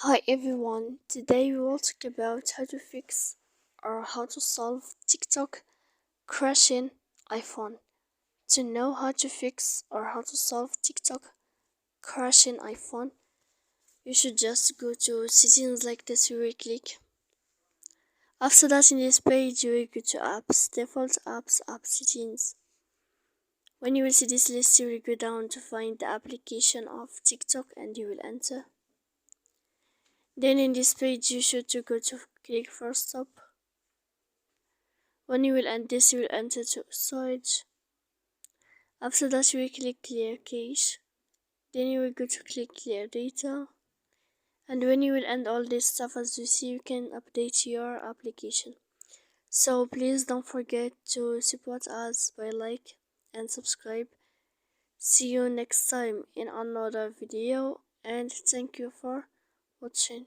Hi everyone, today we will talk about how to fix or how to solve TikTok crashing iPhone. To know how to fix or how to solve TikTok crashing iPhone, you should just go to settings like this, you will click. After that, in this page, you will go to apps, default apps, app settings. When you will see this list, you will go down to find the application of TikTok and you will enter. Then in this page, you should to go to click for stop. When you will end this, you will enter to storage. After that, you will click clear cache. Then you will go to click clear data. And when you will end all this stuff, as you see, you can update your application. So please don't forget to support us by like and subscribe. See you next time in another video and thank you for watching.